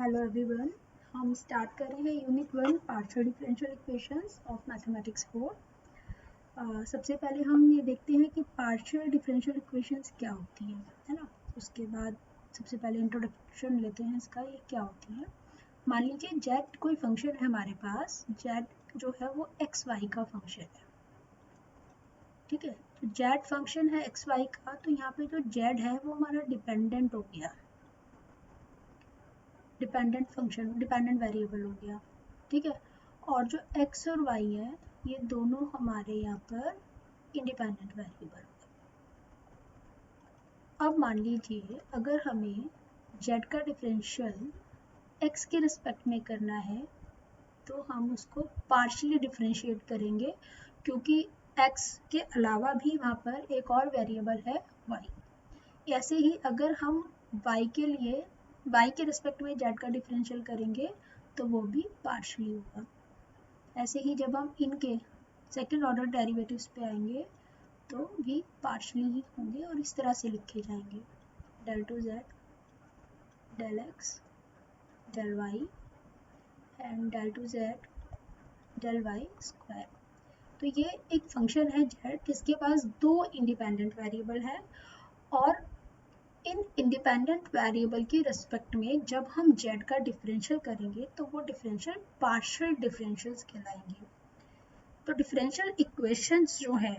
Hello everyone. हम start कर रहे हैं unit 1 partial differential equations of mathematics 4। सबसे पहले हम ये देखते हैं कि पार्शियल डिफरेंशियल इक्वेशंस क्या होती है ना। उसके बाद सबसे पहले इंट्रोडक्शन लेते हैं इसका, ये क्या होती है। मान लीजिए जेड कोई फंक्शन है हमारे पास, जेड जो है वो एक्स वाई का फंक्शन है। ठीक है, तो जेड फंक्शन है एक्स वाई का, तो यहाँ पे जो जेड है वो हमारा डिपेंडेंट हो गया, डिपेंडेंट फंक्शन, डिपेंडेंट वेरिएबल हो गया। ठीक है, और जो x और y है ये दोनों हमारे यहाँ पर इंडिपेंडेंट वेरिएबल। अब मान लीजिए अगर हमें z का डिफरेंशियल x के रिस्पेक्ट में करना है तो हम उसको पार्शियली डिफरेंशिएट करेंगे, क्योंकि x के अलावा भी वहाँ पर एक और वेरिएबल है y। ऐसे ही अगर हम y के लिए y के रिस्पेक्ट में z का डिफरेंशियल करेंगे तो वो भी पार्शियली होगा। ऐसे ही जब हम इनके सेकंड ऑर्डर डेरिवेटिव्स पे आएंगे तो भी पार्शियली ही होंगे और इस तरह से लिखे जाएंगे, del two z del x del y and del two z del y square. तो ये एक फंक्शन है जेड जिसके पास दो इंडिपेंडेंट वेरिएबल है, और इन इंडिपेंडेंट वेरिएबल के रिस्पेक्ट में जब हम जेड का डिफरेंशियल करेंगे तो वो डिफरेंशियल पार्शियल डिफरेंशियल्स कहलाएंगे। तो डिफरेंशियल इक्वेशंस जो है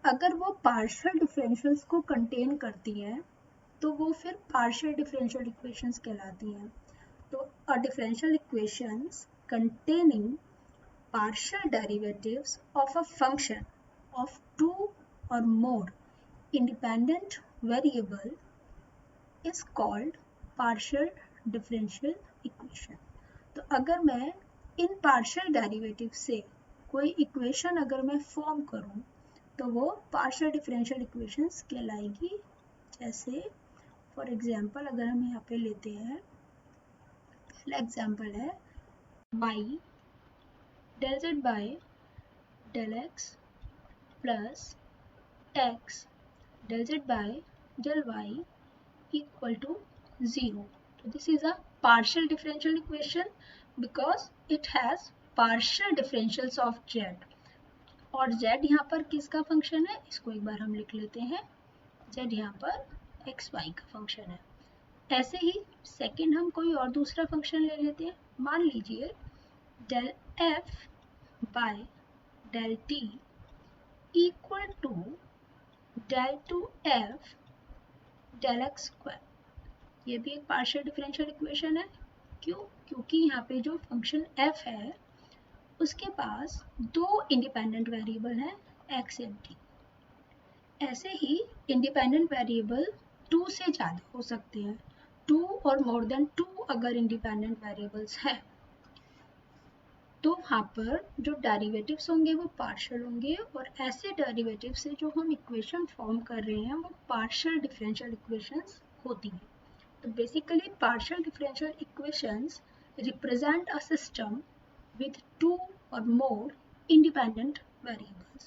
अगर वो पार्शियल डिफरेंशियल्स को कंटेन करती हैं तो वो फिर पार्शियल डिफरेंशियल इक्वेशंस कहलाती हैं। तो a differential equations containing partial derivatives of a function of two or more independent variable is called partial differential equation। तो अगर मैं इन पार्शियल डेरिवेटिव से कोई इक्वेशन अगर मैं फॉर्म करूं तो वो पार्शियल डिफरेंशियल इक्वेशंस कहलाएगी। जैसे फॉर एग्जांपल अगर हम यहाँ पे लेते हैं, पहला एग्जांपल है y del z bye del x plus x del z bye del y equal to 0. So this is a partial differential equation because it has partial differentials of z, और z यहाँ पर किसका function है इसको एक बार हम लिख लेते हैं, z यहाँ पर एक्स वाई का फंक्शन है। ऐसे ही सेकंड हम कोई और दूसरा फंक्शन ले लेते हैं, मान लीजिए del f by del t equal to del two f del x square. ये भी एक पार्शियल डिफरेंशियल इक्वेशन है। क्यों? क्योंकि यहाँ पे जो फंक्शन f है उसके पास दो इंडिपेंडेंट वेरिएबल हैं x एंड t। ऐसे ही इंडिपेंडेंट वेरिएबल 2 से ज़्यादा हो सकते हैं, 2 और मोर देन 2 अगर इंडिपेंडेंट वेरिएबल्स हैं तो वहाँ पर जो डेरिवेटिव्स होंगे वो पार्शियल होंगे, और ऐसे डेरिवेटिव से जो हम इक्वेशन फॉर्म कर रहे हैं वो पार्शियल डिफरेंशियल इक्वेशंस होती हैं। तो basically partial differential equations represent a system with two or more independent variables.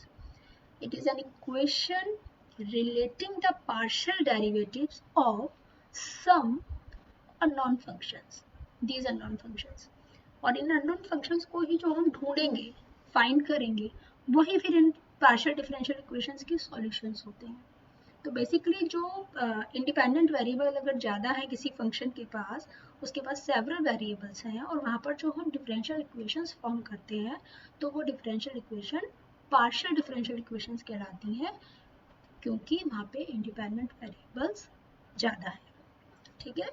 It is an equation relating the partial derivatives of some unknown functions. These unknown functions. और इन unknown functions को ही जो हम ढूंढेंगे, find करेंगे, वही फिर इन partial differential equations के solutions होते हैं। तो बेसिकली जो इंडिपेंडेंट वेरिएबल अगर ज़्यादा है किसी फंक्शन के पास, उसके पास सेवरल वेरिएबल्स हैं और वहाँ पर जो हम डिफरेंशियल इक्वेशंस फॉर्म करते हैं तो वो differential equation partial differential equations कहलाती हैं, क्योंकि वहाँ पे इंडिपेंडेंट वेरिएबल्स ज़्यादा है। ठीक है,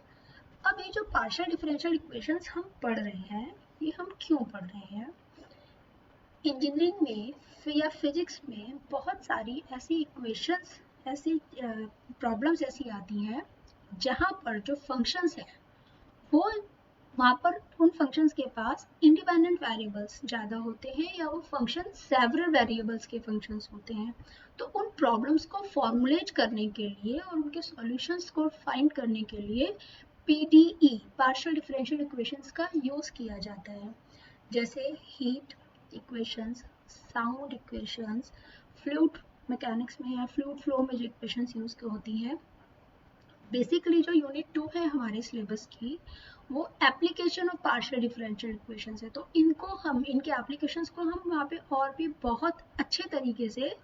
अब ये जो पार्शियल डिफरेंशियल इक्वेशंस हम पढ़ रहे हैं ये हम क्यों पढ़ रहे हैं? इंजीनियरिंग में या फिजिक्स में बहुत सारी ऐसी इक्वेशंस, ऐसी प्रॉब्लम्स ऐसी आती हैं जहाँ पर जो फंक्शंस हैं वो वहाँ पर उन फंक्शंस के पास इंडिपेंडेंट वेरिएबल्स ज़्यादा होते हैं या वो फंक्शन सेवरल वेरिएबल्स के फंक्शंस होते हैं। तो उन प्रॉब्लम्स को फॉर्मुलेट करने के लिए और उनके सॉल्यूशंस को फाइंड करने के लिए पीडीई पार्शियल डिफरेंशियल इक्वेशंस का यूज़ किया जाता है। जैसे heat equations, sound equations, fluid mechanics में या फ्लूइड फ्लो में जो इक्वेशंस यूज़ होती हैं, बेसिकली जो यूनिट 2 है हमारे सिलेबस की, वो application of partial differential equations है। तो इनके एप्लीकेशंस को हम वहाँ पे और भी बहुत अच्छे तरीके से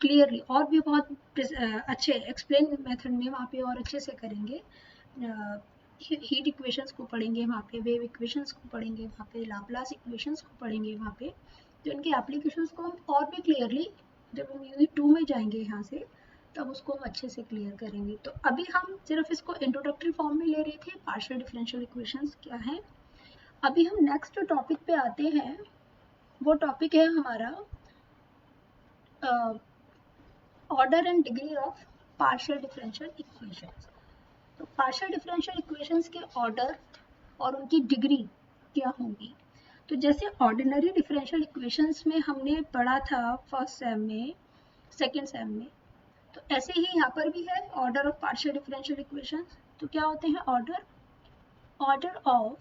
क्लियरली और भी बहुत अच्छे एक्सप्लेन मेथड में वहाँ पे और अच्छे से करेंगे। हीट इक्वेशंस को पढ़ेंगे वहाँ पे, वेव इक्वेशंस को पढ़ेंगे वहाँ पे, लाप्लास इक्वेशंस को पढ़ेंगे वहाँ पे। तो इनके एप्लीकेशंस को हम और भी क्लियरली जब हम यूनिट 2 में जाएंगे यहाँ से, तब उसको हम अच्छे से क्लियर करेंगे। तो अभी हम सिर्फ इसको इंट्रोडक्टरी फॉर्म में ले रहे थे, पार्शियल डिफरेंशियल इक्वेशंस क्या है। अभी हम नेक्स्ट टॉपिक पे आते हैं, वो टॉपिक है हमारा order and degree of partial differential equations. तो पार्शियल डिफरेंशियल इक्वेशंस के ऑर्डर और उनकी डिग्री क्या होंगी। तो जैसे ऑर्डिनरी डिफरेंशियल इक्वेशंस में हमने पढ़ा था फर्स्ट सेम में, सेकेंड सेम में, तो ऐसे ही यहाँ पर भी है order of partial differential equations. तो क्या होते हैं ऑर्डर ऑफ,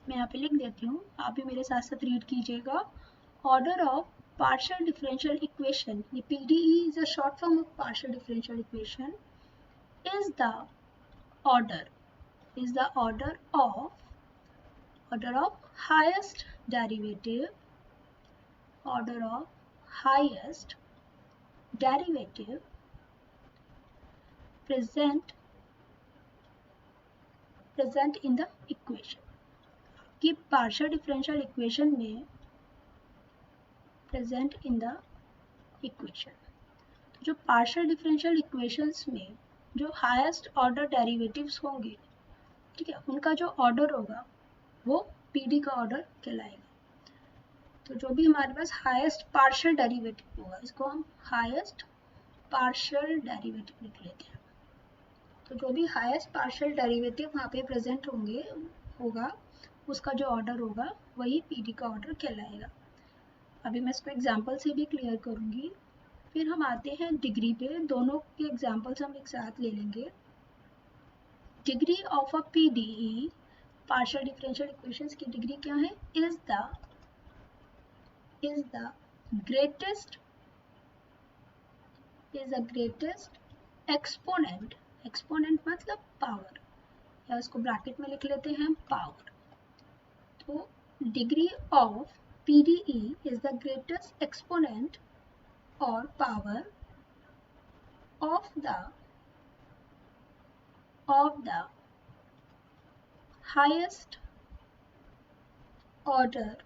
मैं यहाँ पे लिख देती हूँ, आप भी मेरे साथ साथ रीड कीजिएगा। Order of partial differential equation, ये PDE is a short form of partial differential equation, is the order of highest derivative present in the equation, कि पार्शियल डिफरेंशियल इक्वेशन में प्रेजेंट इन द इक्वेशन। तो जो partial differential equations में जो highest order derivatives होंगे, ठीक है, उनका जो ऑर्डर होगा वो PD का ऑर्डर कहलाएगा। तो जो भी हमारे पास हाईएस्ट पार्शियल डेरिवेटिव होगा, इसको हम हाईएस्ट पार्शियल डेरिवेटिव लिख लेते हैं। तो जो भी हाईएस्ट पार्शियल डेरिवेटिव वहाँ पे प्रेजेंट होगा, उसका जो ऑर्डर होगा वही PD का ऑर्डर कहलाएगा। अभी मैं इसको एग्जाम्पल से भी क्लियर करूँगी। फिर हम आते हैं डिग्री पे, दोनों के एग्जाम्पल्स हम एक साथ ले लेंगे। Degree of a PDE, partial differential equations की डिग्री क्या है, इज द ग्रेटेस्ट एक्सपोनेंट मतलब पावर, या इसको ब्रैकेट में लिख लेते हैं पावर। तो degree of PDE is the greatest exponent or power of the highest order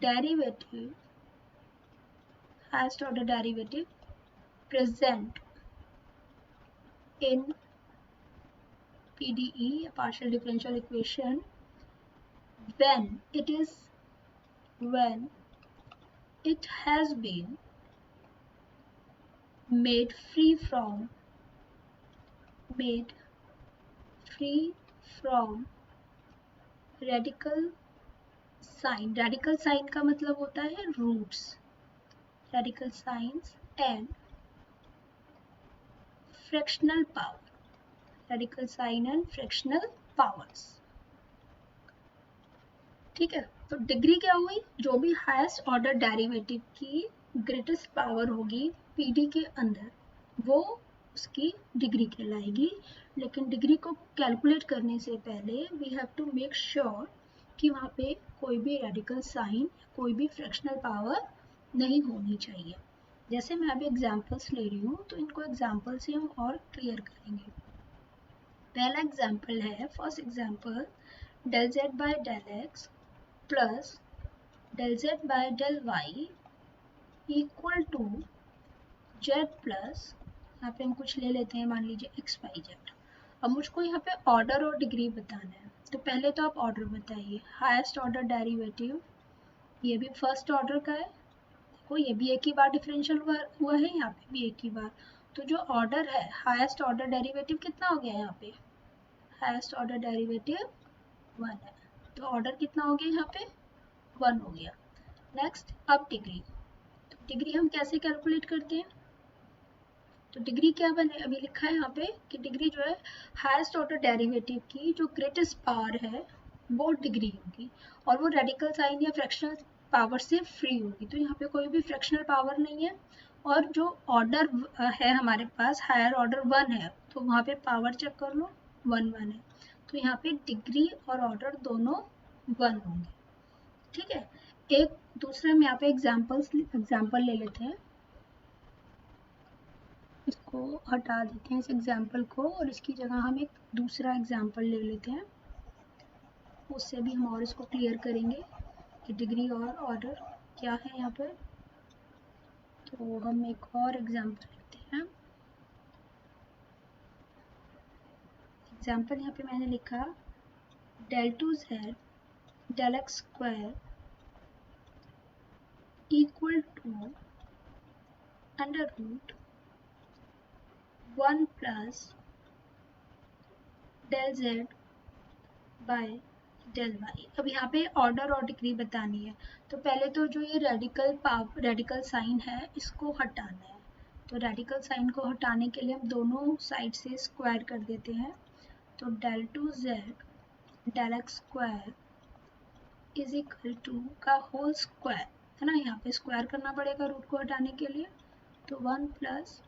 derivative present in PDE, a partial differential equation, when it has been made free from radical sign का मतलब होता है roots, radical signs and fractional powers, ठीक है। तो degree क्या हुई, जो भी हाईएस्ट ऑर्डर डेरिवेटिव की ग्रेटेस्ट पावर होगी PD के अंदर, वो उसकी डिग्री कहलाएगी। लेकिन डिग्री को कैलकुलेट करने से पहले we have to make sure कि वहाँ पे कोई भी रेडिकल साइन, कोई भी फ्रैक्शनल पावर नहीं होनी चाहिए। जैसे मैं अभी एग्जांपल्स ले रही हूँ, तो इनको एग्जांपल से हम और क्लियर करेंगे। पहला एग्जांपल है, first example, del z by del x plus del z by del y equal to z plus, यहाँ पे हम कुछ ले लेते हैं, मान लीजिए x y z। अब मुझको यहाँ पे ऑर्डर और डिग्री बताना है। तो पहले तो आप ऑर्डर बताइए। हाईएस्ट ऑर्डर डेरिवेटिव, ये भी फर्स्ट ऑर्डर का है, देखो ये भी एक ही बार डिफरेंशियल हुआ है, यहाँ पे भी एक ही बार। तो जो ऑर्डर है, हाईएस्ट ऑर्डर डेरिवेटिव कितना हो गया यहाँ पे, हाईएस्ट ऑर्डर डेरिवेटिव 1 है। तो ऑर्डर कितना हो गया यहाँ पे, 1 हो गया। नेक्स्ट, अब डिग्री। तो डिग्री हम कैसे कैलकुलेट करते हैं, तो डिग्री क्या बने, अभी लिखा है यहाँ पे कि डिग्री जो है हाईएस्ट ऑर्डर डेरिवेटिव की जो ग्रेटेस्ट पावर है वो डिग्री होगी, और वो रेडिकल साइन या फ्रैक्शनल पावर से फ्री होगी। तो यहाँ पे कोई भी फ्रैक्शनल पावर नहीं है, और जो ऑर्डर है हमारे पास हायर ऑर्डर 1 है, तो वहाँ पे पावर चेक कर लो 1 1 है, तो यहाँ पे डिग्री और ऑर्डर दोनों 1 होंगे। ठीक है, एक दूसरा हम यहाँ पे एग्जाम्पल ले लेते हैं, इसको हटा देते हैं इस एग्जाम्पल को और इसकी जगह हम एक दूसरा एग्जाम्पल ले लेते हैं, उससे भी हम और इसको क्लियर करेंगे कि डिग्री और ऑर्डर क्या है यहाँ पर। तो हम एक और एग्जाम्पल लेते हैं। एग्जाम्पल यहाँ पे मैंने लिखा del 2z del x square equal to under root 1 plus del z bye del y। अब यहाँ पे ऑर्डर और डिग्री बतानी है, तो पहले तो जो ये रेडिकल साइन है इसको हटाना है, तो रेडिकल साइन को हटाने के लिए हम दोनों साइड से स्क्वायर कर देते हैं, तो del 2z del x square is equal to का होल स्क्वायर है ना, यहाँ पे स्क्वायर करना पड़ेगा रूट को हटाने के लिए, तो 1 plus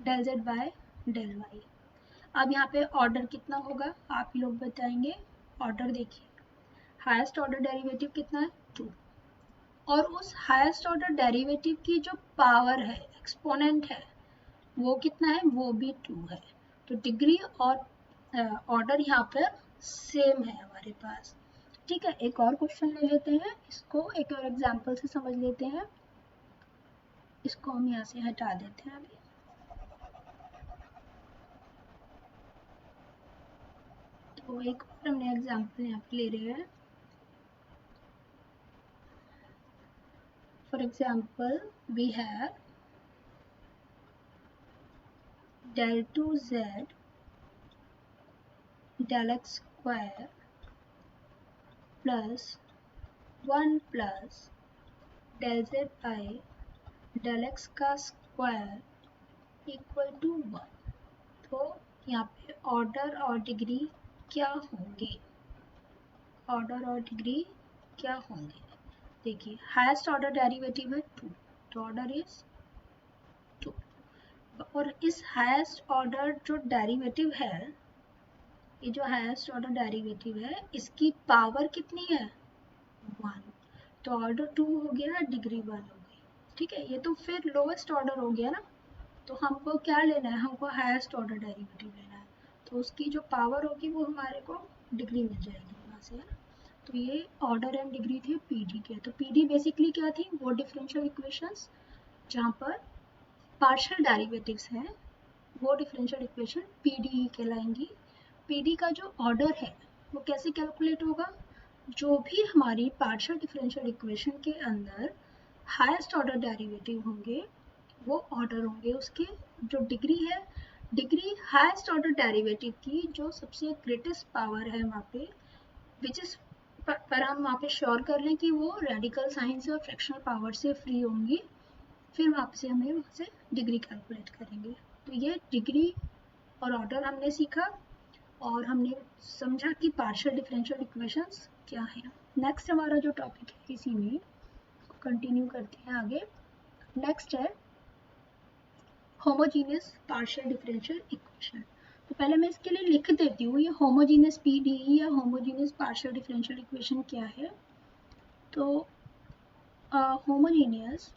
del z bye del y। अब यहाँ पे ऑर्डर कितना होगा आप ही लोग बताएंगे। ऑर्डर देखिए, हाईएस्ट ऑर्डर डेरिवेटिव कितना है 2, और उस हाईएस्ट ऑर्डर डेरिवेटिव की जो पावर है एक्सपोनेंट है वो कितना है, वो भी 2 है, तो डिग्री और ऑर्डर यहाँ पर सेम है हमारे पास। ठीक है, एक और क्वेश्चन ले लेते हैं, इसको एक और एग्जांपल से समझ लेते हैं, इसको हम यहाँ से हटा देते हैं अभी। तो एक और हमने एग्जांपल यहाँ पे ले रहे हैं, for example we have del 2z del x square plus 1 plus del z by del x का स्क्वायर इक्वल टू 1। तो यहाँ पे ऑर्डर और डिग्री क्या होंगे, ऑर्डर और डिग्री क्या होंगे, देखिए हाईएस्ट ऑर्डर डेरिवेटिव है 2, तो ऑर्डर इज 2, और इस हाईएस्ट ऑर्डर जो डेरिवेटिव है, ये जो हाईएस्ट ऑर्डर डेरिवेटिव है इसकी पावर कितनी है 1, तो ऑर्डर 2 हो गया, डिग्री 1 हो गई। ठीक है, ये तो फिर लोवेस्ट ऑर्डर हो गया ना, तो हमको क्या लेना है, हमको हाईएस्ट ऑर्डर डेरिवेटिव लेना है, तो उसकी जो पावर होगी वो हमारे को डिग्री मिल जाएगी वहाँ से, है ना। तो ये ऑर्डर एंड डिग्री थे पीडी के। तो पीडी बेसिकली क्या थी, वो डिफरेंशियल इक्वेशंस जहाँ पर पार्शियल डेरिवेटिव्स हैं, वो डिफरेंशियल इक्वेशन पीडी कहलाएंगी। पीडी का जो ऑर्डर है वो कैसे कैलकुलेट होगा, जो भी हमारी पार्शियल डिफरेंशियल इक्वेशन के अंदर हाईएस्ट ऑर्डर डेरिवेटिव होंगे वो ऑर्डर होंगे उसके, जो डिग्री है, डिग्री हाईएस्ट ऑर्डर डेरिवेटिव की जो सबसे ग्रेटेस्ट पावर है वहाँ पे, विच इज पर हम वहाँ पे श्योर कर लें कि वो रेडिकल साइन से और फ्रैक्शनल पावर से फ्री होंगी, फिर वहाँ से हमें वहाँ से डिग्री कैलकुलेट करेंगे। तो ये डिग्री और ऑर्डर हमने सीखा और हमने समझा कि पार्शियल डिफरेंशियल इक्वेशंस क्या है। नेक्स्ट हमारा जो टॉपिक है इसी में कंटिन्यू करते हैं आगे। नेक्स्ट है होमोजीनियस पार्शियल डिफरेंशियल इक्वेशन। तो पहले मैं इसके लिए लिख देती हूँ ये होमोजीनियस पीडीई या होमोजीनियस पार्शियल डिफरेंशियल इक्वेशन क्या है। तो होमोजीनियस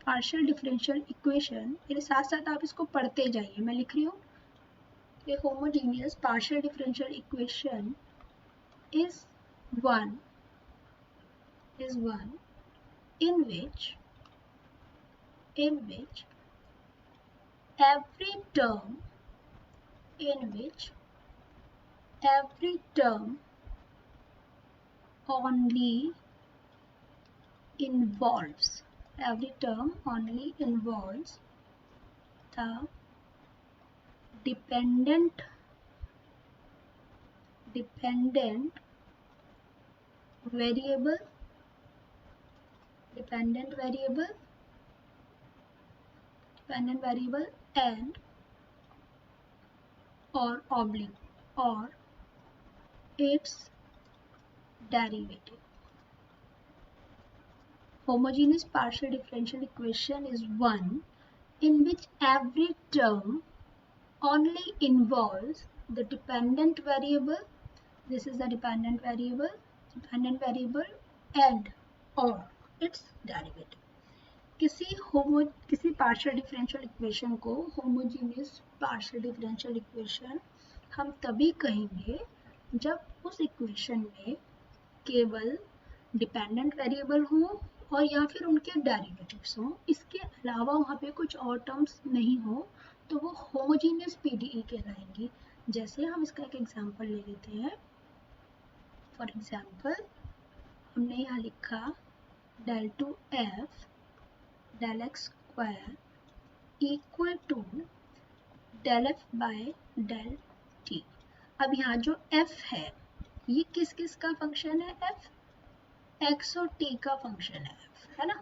पार्शियल डिफरेंशियल इक्वेशन, मेरे साथ साथ आप इसको पढ़ते जाइए, मैं लिख रही हूँ। A homogeneous partial differential equation is one in which every term only involves the dependent variable and or its derivative। homogeneous partial differential equation is one in which every term only involves the dependent variable, this is the dependent variable and or its derivative. किसी partial differential equation को homogeneous partial differential equation हम तभी कहेंगे जब उस equation में केवल dependent variable हो और या फिर उनके डेरिवेटिव्स हो, इसके अलावा वहाँ पे कुछ और टर्म्स नहीं हो, तो वो होमोजीनियस पीडीई कहलाएंगी। जैसे हम इसका एक एग्जांपल ले लेते हैं। फॉर एग्जांपल हमने यहाँ लिखा del 2f del x square equal to del f by del t। अब यहाँ जो f है ये किस किस का फंक्शन है? f x और t का फंक्शन है ना?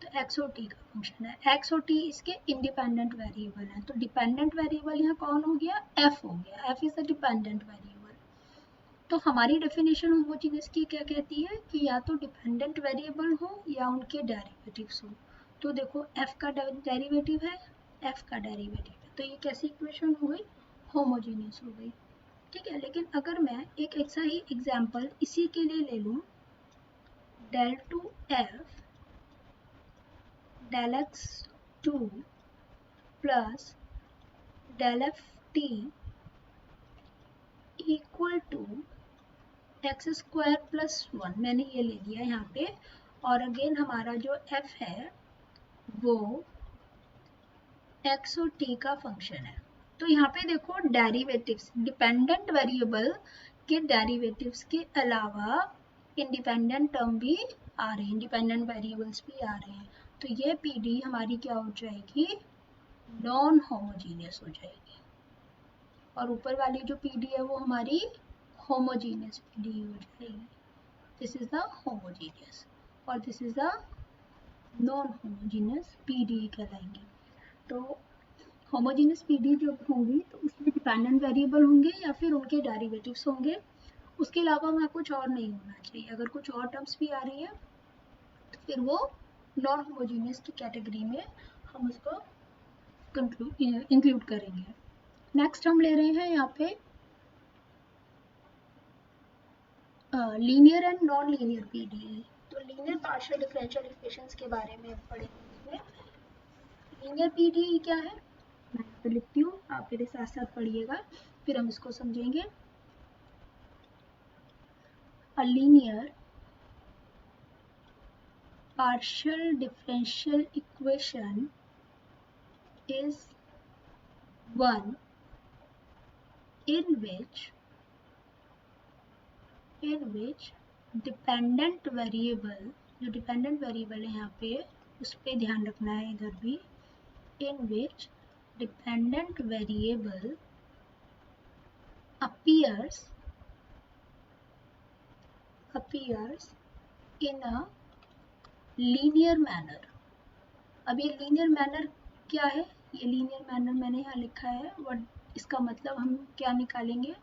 तो x और t का फंक्शन है। x और t इसके इंडिपेंडेंट वेरिएबल हैं, तो डिपेंडेंट वेरिएबल यहाँ कौन हो गया? f हो गया। f is the dependent variable. तो हमारी डेफिनेशन होमोजीनियस की क्या कहती है कि या तो डिपेंडेंट वेरिएबल हो या उनके डेरिवेटिव्स हो। तो देखो f का डेरिवेटिव है, f का डेरिवेटिव है, तो ये कैसी इक्वेशन हो गई? होमोजीनियस हो गई। ठीक है, लेकिन अगर मैं एक ऐसा ही एग्जाम्पल इसी के लिए ले लूँ, del 2f del x2 plus del ft equal to x square plus 1, मैंने ये ले लिया यहाँ पे। और अगेन हमारा जो f है वो x और t का फंक्शन है। तो यहाँ पे देखो डेरिवेटिव्स, डिपेंडेंट वेरिएबल के डेरिवेटिव्स के अलावा इंडिपेंडेंट टर्म भी आ रहे हैं, इंडिपेंडेंट वेरिएबल्स भी आ रहे हैं। तो ये पीडी हमारी क्या हो जाएगी? नॉन होमोजीनियस हो जाएगी। और ऊपर वाली जो पीडी है वो हमारी होमोजीनियस पीडी हो जाएगी। दिस इज द होमोजीनियस और this is the non homogeneous PD कहलाएंगे। तो होमोजीनियस पीडी जो होंगी तो उसमें डिपेंडेंट वेरिएबल होंगे या फिर उनके डेरिवेटिव्स होंगे, उसके अलावा वहाँ कुछ और नहीं होना चाहिए। अगर कुछ और टर्म्स भी आ रही है तो फिर वो नॉन होमोजीनियस की कैटेगरी में हम उसको इंक्लूड करेंगे। नेक्स्ट हम ले रहे हैं यहाँ पे linear and non linear PDE. तो लीनियर पार्शियल डिफरेंशियल इक्वेशंस के बारे में पढ़ेंगे। लीनियर पीडीई क्या है मैं यहाँ पे लिखती हूँ, आप मेरे साथ साथ पढ़िएगा, फिर हम इसको समझेंगे। A linear partial differential equation is one in which dependent variable, जो डिपेंडेंट वेरिएबल है यहाँ पे उस पर ध्यान रखना है इधर भी, in which dependent variable appears in a linear manner। अब ये linear manner क्या है? ये linear manner मैंने यहाँ लिखा है, और इसका मतलब हम क्या निकालेंगे?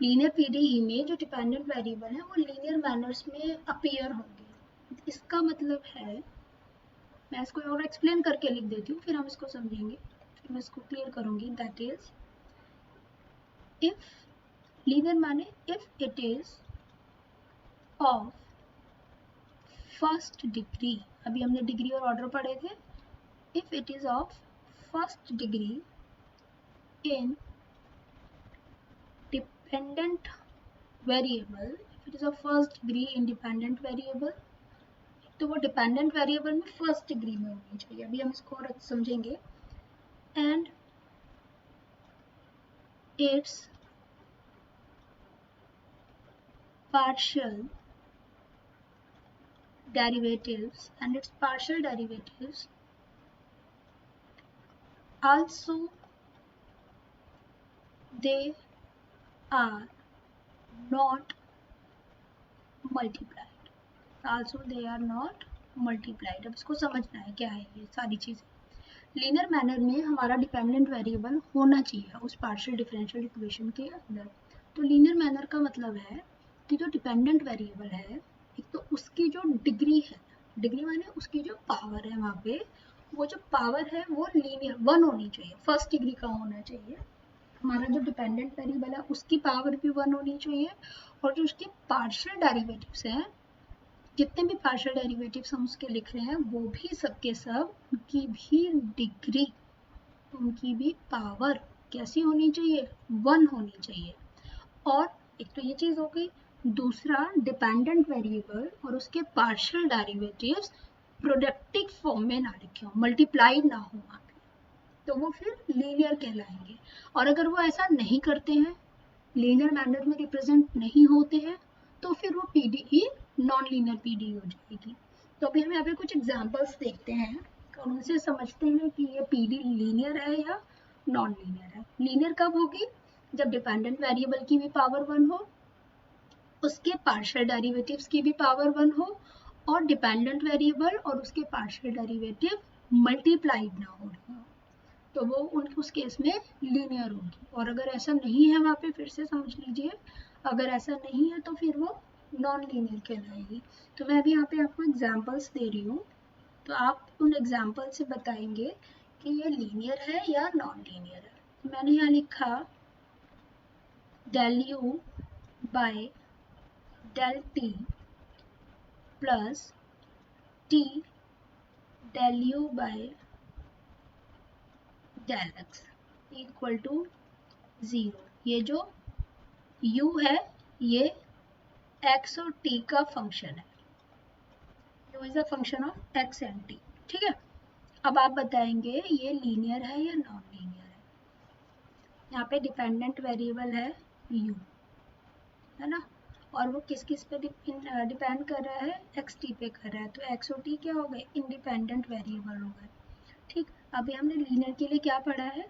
linear PDE में जो dependent variable है वो linear manners में appear होंगे। इसका मतलब है, मैं इसको और एक्सप्लेन करके लिख देती हूँ, फिर हम इसको समझेंगे, फिर मैं इसको क्लियर करूँगी। दैट इज इफ लीनियर माने if it is of first degree, अभी हमने डिग्री और ऑर्डर पढ़े थे, if it is of first degree in dependent variable, if it is of first degree in dependent variable, तो वो dependent variable में first degree में होनी चाहिए। अभी हम इसको और समझेंगे। And it's partial derivatives also they are not multiplied। अब इसको समझना है क्या है ये सारी चीजें। लीनियर मैनर में हमारा डिपेंडेंट वेरिएबल होना चाहिए उस पार्शियल डिफरेंशियल इक्वेशन के अंदर। तो लीनियर मैनर का मतलब है कि जो डिपेंडेंट वेरिएबल है, एक तो तो उसकी जो डिग्री है, डिग्री माने उसकी जो पावर है वहाँ पे, वो जो पावर है वो लीनियर 1 होनी चाहिए, फर्स्ट डिग्री का होना चाहिए। हमारा जो डिपेंडेंट वेरिएबल है उसकी पावर भी 1 होनी चाहिए, और जो उसके पार्शियल डेरिवेटिव्स हैं, जितने भी पार्शियल डेरिवेटिव्स हम उसके लिख रहे हैं, वो भी सबके सब, उनकी भी डिग्री, उनकी भी पावर कैसी होनी चाहिए, 1 होनी चाहिए। और एक तो ये चीज़ हो गई। दूसरा, डिपेंडेंट वेरिएबल और उसके पार्शियल डेरिवेटिव्स प्रोडक्टिव फॉर्म में ना लिखे हो, मल्टीप्लाइड ना हो वहाँ पे, तो वो फिर लीनियर कहलाएंगे। और अगर वो ऐसा नहीं करते हैं, लीनियर मैनर में रिप्रेजेंट नहीं होते हैं, तो फिर वो पीडीई नॉन लीनियर पीडीई हो जाएगी। तो अभी हम यहाँ पे कुछ एग्जांपल्स देखते हैं और उनसे समझते हैं कि ये पीडी लीनियर है या नॉन लीनियर है। लीनियर कब होगी, जब डिपेंडेंट वेरिएबल की भी पावर 1 हो, उसके पार्शियल डेरिवेटिव्स की भी पावर 1 हो, और डिपेंडेंट वेरिएबल और उसके पार्शियल डेरिवेटिव मल्टीप्लाइड ना हो रहे हो, तो वो उस केस में लीनियर होगी। और अगर ऐसा नहीं है वहाँ पे, फिर से समझ लीजिए, अगर ऐसा नहीं है तो फिर वो नॉन लीनियर कहलाएगी। तो मैं अभी यहाँ पे आपको एग्जांपल्स दे रही हूँ, तो आप उन एग्जांपल से बताएंगे कि ये लीनियर है या नॉन लीनियर है। तो मैंने यहाँ लिखा del u by del t plus t del u by del x equal to 0। ये जो u है ये x और t का फंक्शन है, u is a function of x and t, ठीक है। अब आप बताएंगे ये लीनियर है या नॉन लीनियर है। यहाँ पे डिपेंडेंट वेरिएबल है u, है ना, और वो किस किस पे डिपेंड कर रहा है, एक्स टी पे कर रहा है, तो एक्स और टी क्या हो गए, इंडिपेंडेंट वेरिएबल हो गए, ठीक। अभी हमने लीनियर के लिए क्या पढ़ा है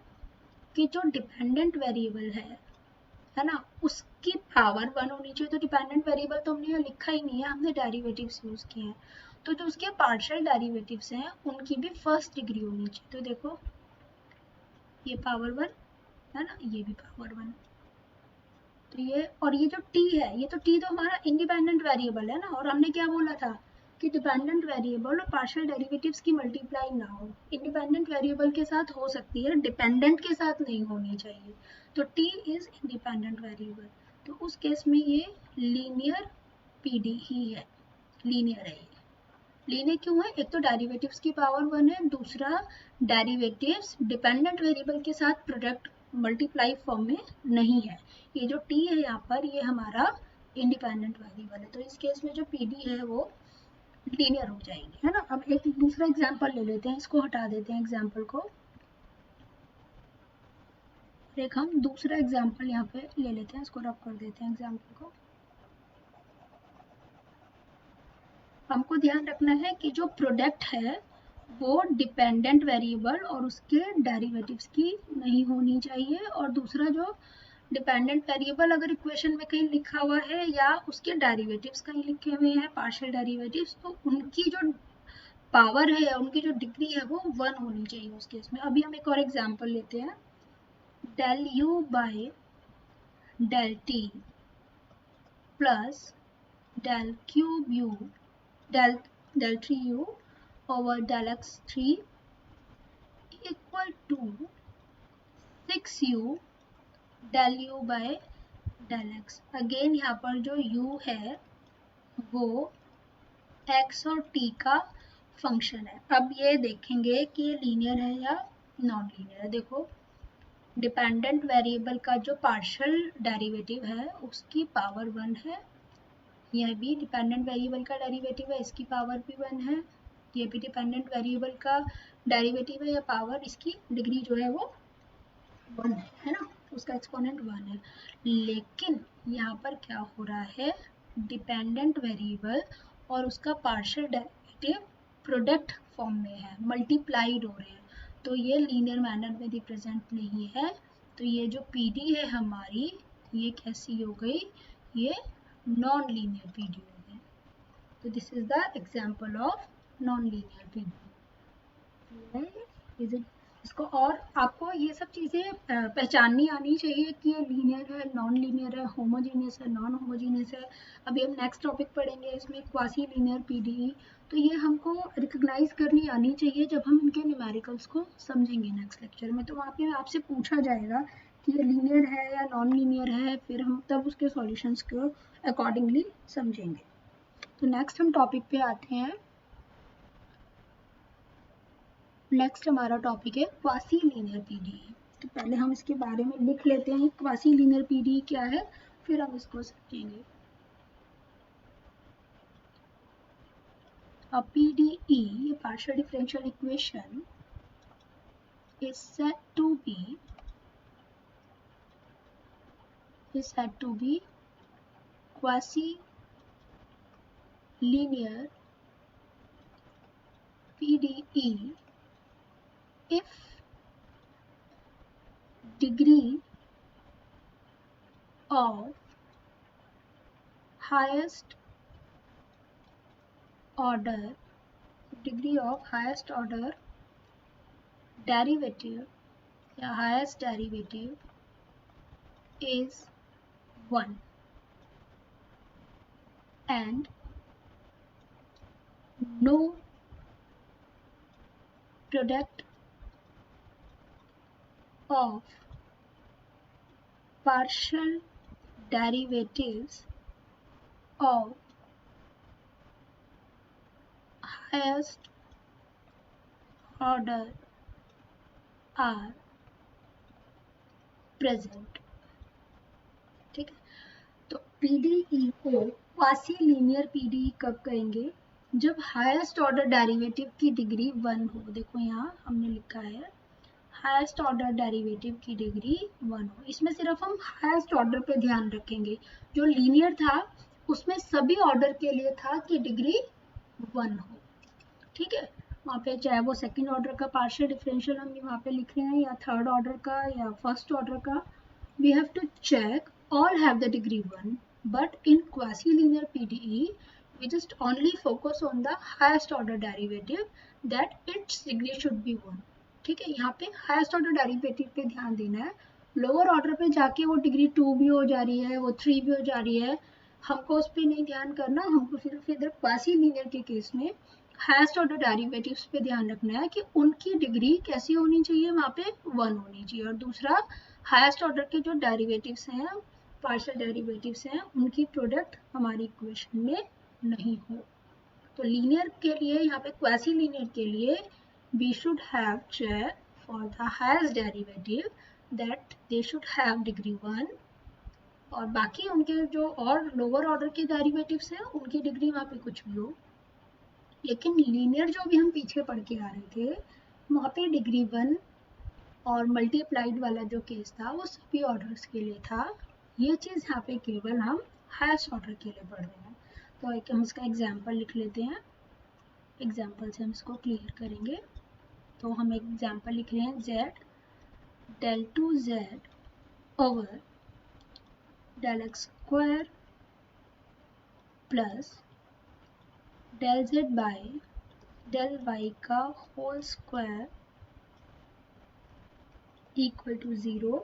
कि जो डिपेंडेंट वेरिएबल है ना, उसकी पावर 1 होनी चाहिए। तो डिपेंडेंट वेरिएबल तो हमने यहाँ लिखा ही नहीं है, हमने डेरिवेटिव्स यूज किए हैं, तो जो उसके पार्शियल डेरिवेटिव्स हैं उनकी भी फर्स्ट डिग्री होनी चाहिए। तो देखो ये पावर 1 है ना, ये भी पावर 1, तो ये, और ये जो t है, ये तो t तो हमारा इंडिपेंडेंट वेरिएबल है ना, और हमने क्या बोला था कि डिपेंडेंट वेरिएबल और पार्शियल डेरिवेटिव्स की मल्टीप्लाई ना हो। इंडिपेंडेंट वेरिएबल के साथ हो सकती है, डिपेंडेंट के साथ नहीं होनी चाहिए। तो t इज इंडिपेंडेंट वेरिएबल, तो उस केस में ये लीनियर पीडी ही है, लीनियर है ये। लीनियर क्यों है, एक तो डेरिवेटिव्स की पावर 1 है, दूसरा डेरिवेटिव्स डिपेंडेंट वेरिएबल के साथ प्रोडक्ट मल्टीप्लाई फॉर्म में नहीं है। ये जो t है यहाँ पर, ये हमारा इंडिपेंडेंट वेरिएबल है, तो इस केस में जो pd है वो लीनियर हो जाएगी, है ना। अब एक दूसरा एग्जांपल ले लेते हैं, इसको हटा देते हैं एग्जांपल को, एक हम दूसरा एग्जांपल यहाँ पे ले लेते हैं, इसको रब कर देते हैं एग्जांपल को। हमको ध्यान रखना है कि जो प्रोडक्ट है वो डिपेंडेंट वेरिएबल और उसके डेरिवेटिव्स की नहीं होनी चाहिए, और दूसरा जो डिपेंडेंट वेरिएबल अगर इक्वेशन में कहीं लिखा हुआ है या उसके डेरिवेटिव्स कहीं लिखे हुए हैं, पार्शियल डेरिवेटिव्स, तो उनकी जो पावर है या उनकी जो डिग्री है वो 1 होनी चाहिए उस केस में। अभी हम एक और एग्जांपल लेते हैं, del u by del t plus del cube u del 3u over del x3 equal to 6u del u by del x। Again यहाँ पर जो u है वो x और t का फंक्शन है। अब ये देखेंगे कि ये लीनियर है या नॉन लीनियर है। देखो डिपेंडेंट वेरिएबल का जो पार्शियल डेरिवेटिव है उसकी पावर 1 है, यह भी डिपेंडेंट वेरिएबल का डेरिवेटिव है, इसकी पावर भी 1 है, ये भी डिपेंडेंट वेरिएबल का डेरिवेटिव है या पावर, इसकी डिग्री जो है वो 1 है ना, उसका एक्सपोनेंट 1 है। लेकिन यहाँ पर क्या हो रहा है, डिपेंडेंट वेरिएबल और उसका पार्शियल डेरिवेटिव प्रोडक्ट फॉर्म में है, मल्टीप्लाइड हो रहे हैं, तो ये लीनियर मैनर में रिप्रेजेंट नहीं है। तो ये जो पीडी है हमारी, ये कैसी हो गई, ये नॉन लीनियर पीडी हो गई। तो this is the example of non linear PD. Is it इसको, और आपको ये सब चीज़ें पहचाननी आनी चाहिए कि ये लीनियर है, नॉन लीनियर है, होमोजीनियस है, नॉन होमोजीनियस है। अभी हम नेक्स्ट टॉपिक पढ़ेंगे इसमें क्वासी लीनियर पीडीई, तो ये हमको रिकग्नाइज करनी आनी चाहिए जब हम इनके न्यूमेरिकल्स को समझेंगे नेक्स्ट लेक्चर में। तो वहाँ पे आपसे पूछा जाएगा कि ये लीनियर है या नॉन लीनियर है, फिर हम तब उसके सॉल्यूशंस को अकॉर्डिंगली समझेंगे। तो नेक्स्ट हम टॉपिक पे आते हैं। नेक्स्ट हमारा टॉपिक है क्वासी लीनियर पीडीई। तो पहले हम इसके बारे में लिख लेते हैं क्वासी लीनियर पीडीई क्या है, फिर हम इसको समझेंगे। A PDE, a partial differential equation, is said to be quasi linear PDE if degree of highest order derivative या highest derivative is 1 and no product of partial derivatives of highest order are present। ठीक है, तो PDE को quasi linear PDE कब कहेंगे? जब highest order derivative की degree 1 हो। देखो यहाँ हमने लिखा है हाईएस्ट ऑर्डर डेरिवेटिव की डिग्री 1 हो। इसमें सिर्फ हम हाईएस्ट ऑर्डर पे ध्यान रखेंगे। जो लीनियर था उसमें सभी ऑर्डर के लिए था कि डिग्री 1 हो। ठीक है, वहाँ पे चाहे वो सेकंड ऑर्डर का पार्शियल डिफरेंशियल हम वहाँ पे लिख रहे हैं या थर्ड ऑर्डर का या फर्स्ट ऑर्डर का, we have to check all have the degree 1, but in quasi-linear PDE we just only focus on the highest order derivative that its degree should be 1। ठीक है, यहाँ पे हाईएस्ट ऑर्डर डेरिवेटिव पे ध्यान देना है। Lower order पे जाके वो डिग्री 2 भी हो जा रही है, वो 3 भी हो जा रही है, हमको उस पर नहीं ध्यान करना। हमको सिर्फ इधर क्वासी लीनियर के केस में हाईएस्ट ऑर्डर डेरिवेटिव्स पे ध्यान रखना है कि उनकी डिग्री कैसी होनी चाहिए, वहाँ पे 1 होनी चाहिए। और दूसरा, हाईएस्ट ऑर्डर के जो डेरिवेटिव्स हैं, पार्शियल डेरिवेटिव्स हैं, उनकी प्रोडक्ट हमारी इक्वेशन में नहीं हो। तो लीनियर के लिए, यहाँ पे क्वासी लीनियर के लिए we should have check for the highest derivative that they should have degree 1, और बाकी उनके जो और लोअर ऑर्डर के डेरिवेटिव्स हैं उनकी डिग्री वहाँ पे कुछ भी हो। लेकिन लीनियर जो भी हम पीछे पढ़ के आ रहे थे वहाँ पे डिग्री 1 और मल्टीप्लाइड वाला जो केस था वो सभी ऑर्डर्स के लिए था। ये चीज़ यहाँ पे केवल हम हाईएस्ट ऑर्डर के लिए पढ़ रहे हैं। तो एक हम इसका एग्जाम्पल लिख लेते हैं, एग्जाम्पल से हम इसको क्लियर करेंगे। तो हम एक एग्जाम्पल लिख रहे हैं z del 2z over del x square plus del z bye del y का होल स्क्वायर इक्वल टू 0।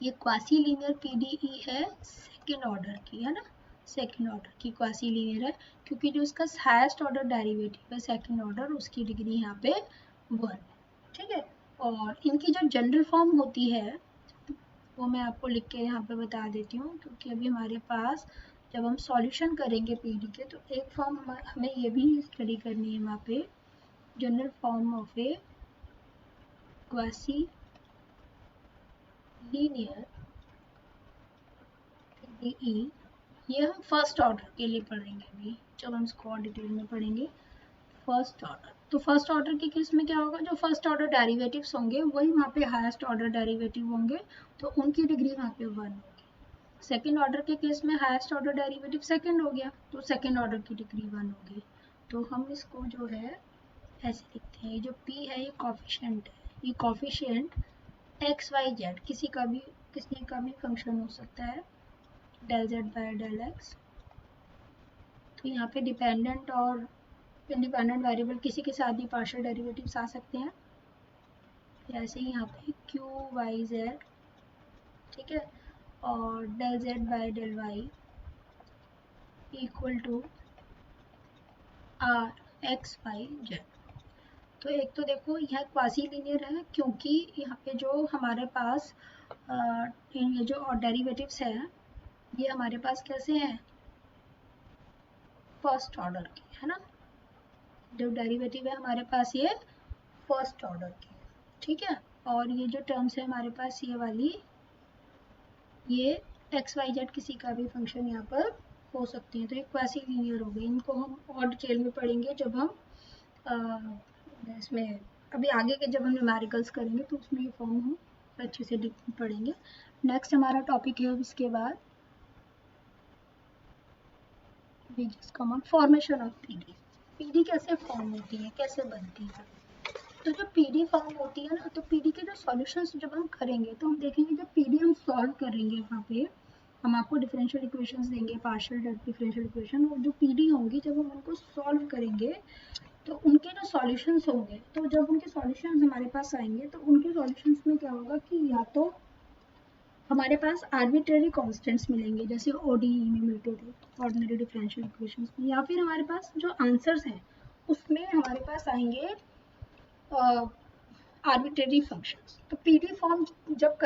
ये क्वासी लीनियर पीडीई है सेकेंड ऑर्डर की, है ना, सेकेंड ऑर्डर की क्वासी लीनियर है क्योंकि जो इसका हाईएस्ट ऑर्डर डेरिवेटिव है सेकेंड ऑर्डर, उसकी डिग्री यहाँ पे 1। ठीक है, और इनकी जो जनरल फॉर्म होती है वो मैं आपको लिख के यहाँ पे बता देती हूँ, क्योंकि अभी हमारे पास जब हम सॉल्यूशन करेंगे पीडी के तो एक फॉर्म हमें ये भी स्टडी करनी है वहाँ पे, general form of A quasi linear PDE. ये हम फर्स्ट ऑर्डर के लिए पढ़ेंगे अभी, जब हम इसको और डिटेल में पढ़ेंगे। फर्स्ट ऑर्डर, तो फर्स्ट ऑर्डर के केस में क्या होगा, जो फर्स्ट ऑर्डर डेरिवेटिव्स होंगे वही वहाँ पे हाईएस्ट ऑर्डर डेरिवेटिव होंगे, तो उनकी डिग्री वहाँ पे 1 होगी। सेकेंड ऑर्डर के केस में हाईएस्ट ऑर्डर डेरिवेटिव सेकेंड हो गया, तो सेकेंड ऑर्डर की डिग्री 1 होगी। तो हम इसको जो है ऐसे लिखते हैं, जो p है ये कॉफिशिएंट है, ये कॉफिशिएंट एक्स वाई जेड किसी का भी फंक्शन हो सकता है, del z bye del x। तो यहाँ पे डिपेंडेंट और इंडिपेंडेंट वेरिएबल किसी के साथ भी पार्शियल डेरिवेटिव्स आ सकते हैं। जैसे यहाँ पे क्यू वाई जेड, ठीक है, और del z by del y equal to r x y z. तो एक तो देखो यह क्वासी लीनियर है क्योंकि यहाँ पे जो हमारे पास ये जो डेरिवेटिव्स हैं ये हमारे पास कैसे हैं, फर्स्ट ऑर्डर के, है ना। जो डेरिवेटिव है हमारे पास ये फर्स्ट ऑर्डर की, ठीक है। और ये जो टर्म्स है हमारे पास ये वाली, ये एक्स वाई जेड किसी का भी फंक्शन यहाँ पर हो सकते हैं, तो ये क्वासी लीनियर हो गई। इनको हम और डिटेल में पढ़ेंगे जब हम इसमें अभी आगे के जब हम न्यूमेरिकल्स करेंगे तो उसमें ये फॉर्म हम अच्छे से पढ़ेंगे। नेक्स्ट हमारा टॉपिक है इसके बाद फॉर्मेशन ऑफ पीडी। पीडी कैसे फॉर्म होती है, कैसे बनती है। तो जब पीडी फॉर्म होती है ना, तो पीडी के जो सॉल्यूशंस जब हम करेंगे तो हम देखेंगे जब पीडी हम सॉल्व करेंगे वहाँ पे हम आपको डिफरेंशियल इक्वेशंस देंगे, पार्शियल डिफरेंशियल इक्वेशन, और जो पीडी होंगी जब हम उनको सॉल्व करेंगे तो उनके जो सॉल्यूशंस होंगे, तो जब उनके सॉल्यूशंस हमारे पास आएंगे तो उनके सॉल्यूशंस में क्या होगा कि या तो हमारे पास आर्बिट्रेरी कांस्टेंट्स मिलेंगे जैसे ओडीई में मिलते थे ऑर्डिनरी डिफरेंशियल इक्वेशंस में, या फिर हमारे पास जो आंसर्स हैं उसमें हमारे पास आएंगे आर्बिट्रेरी फंक्शंस। तो पीडी फॉर्म जब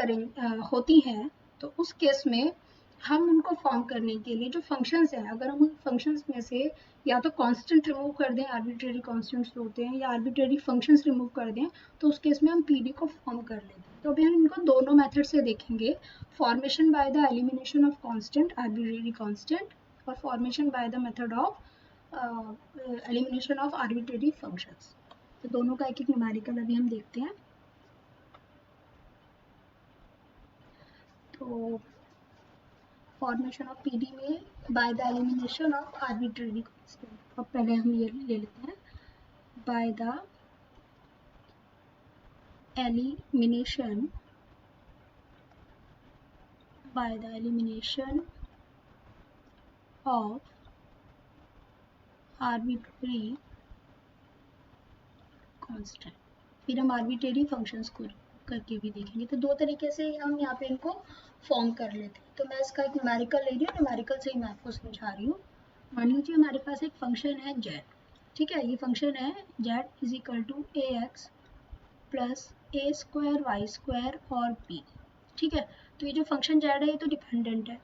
होती हैं तो उस केस में हम उनको फॉर्म करने के लिए जो फंक्शंस हैं, अगर हम उन फंक्शंस में से या तो कांस्टेंट रिमूव कर दें, आर्बिट्रेरी कांस्टेंट्स होते हैं, या आर्बिट्रेरी फंक्शंस रिमूव कर दें, तो उस केस में हम पीडी को फॉर्म कर लेते हैं। तो अभी हम इनको दोनों मेथड से देखेंगे, formation by the elimination of constant arbitrary constant, और formation by the method of elimination of arbitrary functions. तो दोनों का एक एक न्यूमेरिकल अभी हम देखते हैं। तो फॉर्मेशन ऑफ पीडी में bye the elimination of arbitrary constant, अब पहले हम ये ले लेते हैं, bye the elimination of arbitrary constant. फिर हम आर्बिट्रेरी फंक्शंस को करके भी देखेंगे। तो दो तरीके से हम यहाँ पे इनको फॉर्म कर लेते हैं। तो मैं इसका एक न्यूमेरिकल ले रही हूँ, न्यूमेरिकल से ही मैं आपको समझा रही हूँ। मान लीजिए हमारे पास एक फंक्शन है जेड, ठीक है, ये फंक्शन है z is equal to a x plus a square y square और बी, ठीक है। तो ये जो फंक्शन जेड है ये तो डिपेंडेंट है,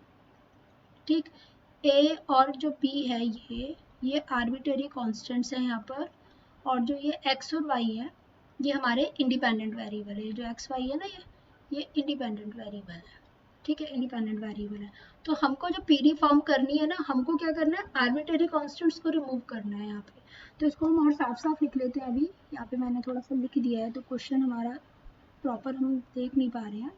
ठीक। ए और जो बी है ये आर्बिट्रेरी कॉन्स्टेंट्स हैं यहाँ पर, और जो ये एक्स और वाई है ये हमारे इंडिपेंडेंट वेरिएबल है। जो एक्स वाई है ना ये इंडिपेंडेंट वेरिएबल है, ठीक है, इंडिपेंडेंट वेरिएबल है। तो हमको जो पीडी फॉर्म करनी है ना, हमको क्या करना है, आर्बिट्रेरी कॉन्स्टेंट्स को रिमूव करना है यहाँ पे। तो इसको हम और साफ साफ लिख लेते हैं। अभी यहाँ पे मैंने थोड़ा सा लिख दिया है तो क्वेश्चन हमारा प्रॉपर हम देख नहीं पा रहे हैं,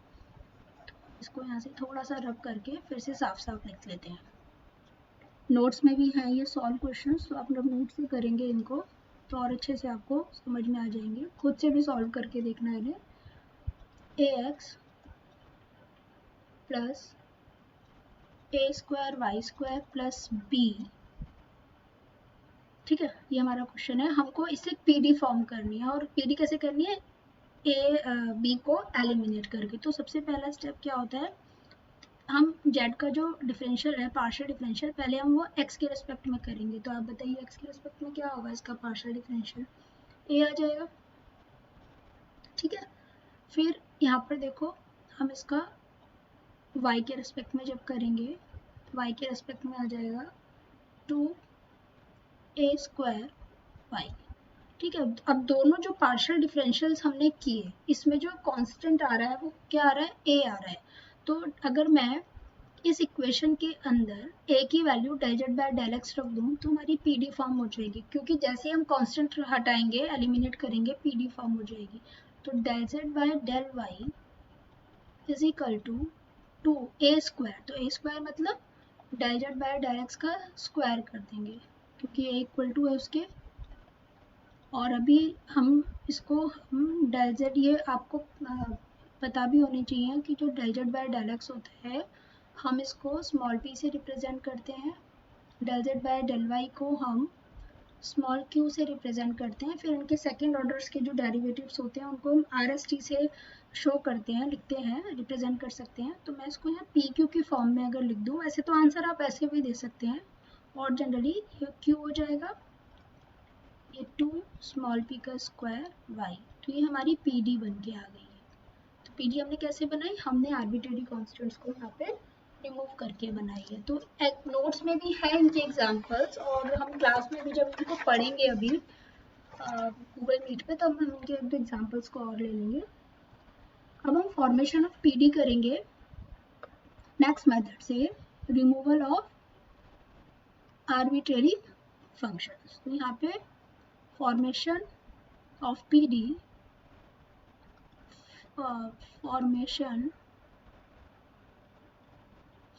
तो इसको यहाँ से थोड़ा सा रब करके फिर से साफ साफ लिख लेते हैं। नोट्स में भी हैं ये सॉल्व क्वेश्चंस, तो आप लोग नोट से करेंगे इनको तो और अच्छे से आपको समझ में आ जाएंगे, खुद से भी सॉल्व करके देखना है। A x plus a square y square plus b, ठीक है, ये हमारा क्वेश्चन है। हमको इसे पीडी फॉर्म करनी है, और पीडी कैसे करनी है, ए बी को एलिमिनेट करके। तो सबसे पहला स्टेप क्या होता है, हम जेड का जो डिफरेंशियल है, पार्शियल डिफरेंशियल, पहले हम वो एक्स के रिस्पेक्ट में करेंगे। तो आप बताइए एक्स के रिस्पेक्ट में क्या होगा, इसका पार्शियल डिफरेंशियल ए आ जाएगा, ठीक है। फिर यहाँ पर देखो हम इसका y के रिस्पेक्ट में जब करेंगे, y के रिस्पेक्ट में आ जाएगा 2a स्क्वायर वाई, ठीक है। अब दोनों जो पार्शियल डिफरेंशियल्स हमने किए, इसमें जो कांस्टेंट आ रहा है वो क्या आ रहा है, a आ रहा है। तो अगर मैं इस इक्वेशन के अंदर a की value del z bye del x रख दूँ तो हमारी पीडी फॉर्म हो जाएगी, क्योंकि जैसे हम कांस्टेंट हटाएंगे, एलिमिनेट करेंगे, पीडी फॉर्म हो जाएगी। तो del z bye del y is equal to 2a square, तो a स्क्वायर मतलब del z bye del x का स्क्वायर कर देंगे क्योंकि a इक्वल टू है उसके। और अभी हम इसको हम del z, ये आपको पता भी होनी चाहिए कि जो del z bye del x होता है हम इसको स्मॉल p से रिप्रेजेंट करते हैं, del z bye del y को हम स्मॉल क्यू से रिप्रेजेंट करते हैं, फिर इनके सेकेंड ऑर्डर्स के जो डेरिवेटिव्स होते हैं उनको हम आर एस टी से शो करते हैं, लिखते हैं, रिप्रेजेंट कर सकते हैं। तो मैं इसको यहाँ पी क्यू की फॉर्म में अगर लिख दूँ, वैसे तो आंसर आप ऐसे भी दे सकते हैं, और जनरली ये क्यू हो जाएगा, ये 2 स्मॉल पी का स्क्वायर वाई। तो ये हमारी पी डी बन के आ गई है। तो पी डी हमने कैसे बनाई, हमने आर्बिट्रेरी कॉन्स्टेंट्स को यहाँ पे रिमूव करके बनाई है। तो नोट्स में भी है इनके एग्जांपल्स, और हम क्लास में भी जब इनको पढ़ेंगे अभी गूगल मीट पे, तब हम इनके एग्जांपल्स को और ले लेंगे। अब हम फॉर्मेशन ऑफ पीडी करेंगे नेक्स्ट मेथड से, रिमूवल ऑफ आर्बिट्रेरी फंक्शंस। तो यहाँ पे formation of PD,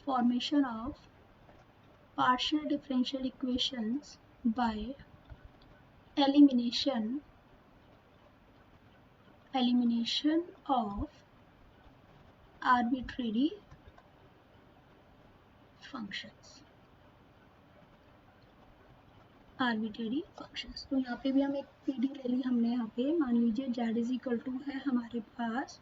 formation of partial differential equations by elimination of arbitrary functions। तो यहाँ पे भी हम एक पीडी ले ली हमने, यहाँ पे मान लीजिए z इज इक्वल टू है हमारे पास,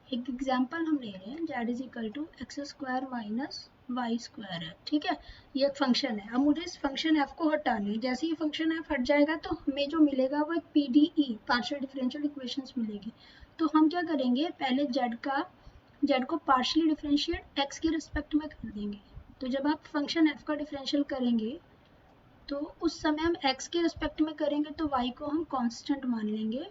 एक एग्जाम्पल हम ले रहे हैं, z is equal to x square minus y square है, ठीक है, ये एक फंक्शन है। अब मुझे इस फंक्शन f को हटाना है, जैसे ही फंक्शन f हट जाएगा तो हमें जो मिलेगा वो एक PDE पार्शियल डिफरेंशियल इक्वेशंस मिलेगी। तो हम क्या करेंगे, पहले z को पार्शियली डिफरेंशिएट x के रिस्पेक्ट में कर देंगे। तो जब आप फंक्शन f का डिफरेंशियल करेंगे तो उस समय हम x के रिस्पेक्ट में करेंगे तो y को हम कांस्टेंट मान लेंगे।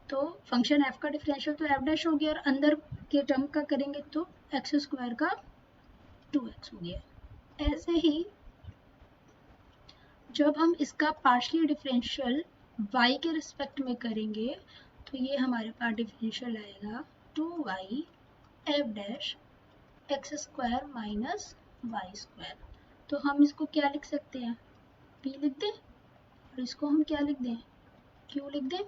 तो फंक्शन f का डिफरेंशियल तो f डैश हो गया, और अंदर के टर्म का करेंगे तो एक्स स्क्वायर का 2x हो गया। ऐसे ही जब हम इसका पार्शियल डिफरेंशियल y के रिस्पेक्ट में करेंगे तो ये हमारे पास डिफरेंशियल आएगा 2y f dash x square minus y square. तो हम इसको क्या लिख सकते हैं, p लिख दें, और इसको हम क्या लिख दें, q लिख दें।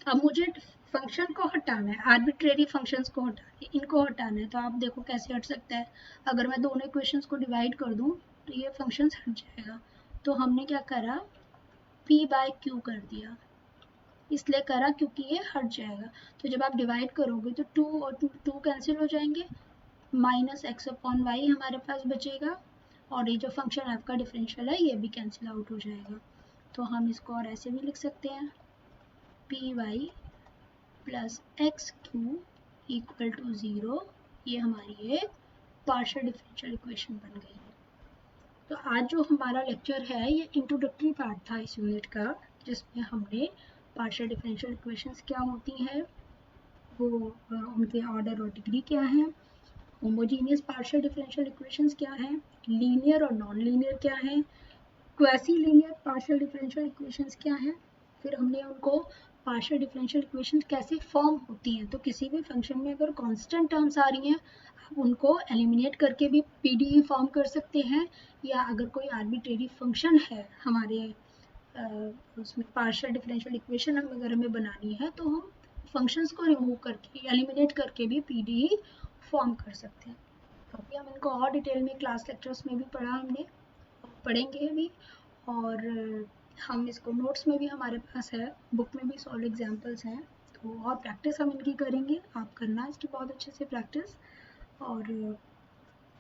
अब मुझे फंक्शन को हटाना है, आर्बिट्रेरी फंक्शंस को हटाना है, इनको हटाना है। तो आप देखो कैसे हट सकता है, अगर मैं दोनों इक्वेशंस को डिवाइड कर दूं तो ये फंक्शंस हट जाएगा। तो हमने क्या करा, p बाय q कर दिया, इसलिए करा क्योंकि ये हट जाएगा। तो जब आप डिवाइड करोगे तो 2 और 2 कैंसिल हो जाएंगे, माइनस एक्स अपॉन वाई हमारे पास बचेगा, और ये जो फंक्शन f का डिफरेंशियल है ये भी कैंसिल आउट हो जाएगा। तो हम इसको और ऐसे भी लिख सकते हैं, p y plus x q equal to 0, ये हमारी एक पार्शियल डिफरेंशियल इक्वेशन बन गई है। तो आज जो हमारा लेक्चर है ये इंट्रोडक्टरी पार्ट था इस यूनिट का, जिसमें हमने पार्शियल डिफरेंशियल इक्वेशंस क्या होती हैं, वो उनके ऑर्डर और डिग्री क्या है, होमोजीनियस पार्शियल डिफरेंशियल इक्वेशंस क्या है, लीनियर और नॉन लीनियर क्या है, quasi linear partial differential equations क्या है, फिर हमने उनको पार्शियल डिफरेंशियल इक्वेशन कैसे फॉर्म होती हैं। तो किसी भी फंक्शन में अगर कांस्टेंट टर्म्स आ रही हैं आप उनको एलिमिनेट करके भी पीडीई फॉर्म कर सकते हैं, या अगर कोई आर्बिट्रेरी फंक्शन है हमारे उसमें पार्शियल डिफरेंशियल इक्वेशन अगर हमें बनानी है तो हम फंक्शंस को रिमूव करके एलिमिनेट करके भी पीडीई फॉर्म कर सकते हैं। अभी हम इनको और डिटेल में क्लास लेक्चर्स में भी हमने पढ़ेंगे भी, और हम इसको नोट्स में भी हमारे पास है, बुक में भी सॉल्व एग्जांपल्स हैं। तो और प्रैक्टिस हम इनकी करेंगे, आप करना इसकी बहुत अच्छे से प्रैक्टिस, और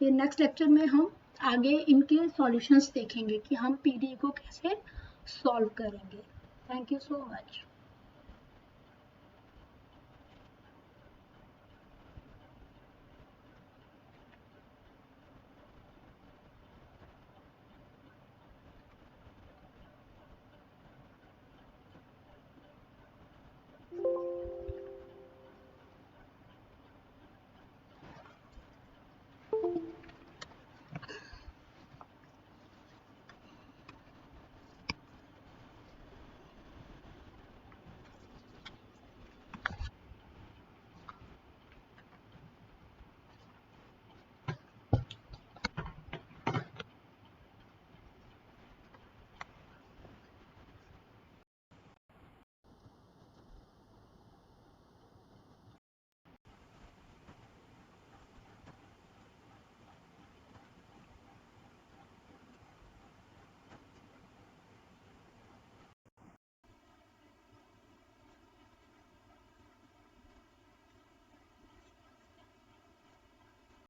फिर नेक्स्ट लेक्चर में हम आगे इनके सॉल्यूशंस देखेंगे कि हम पीडीई को कैसे सॉल्व करेंगे। Thank you so much.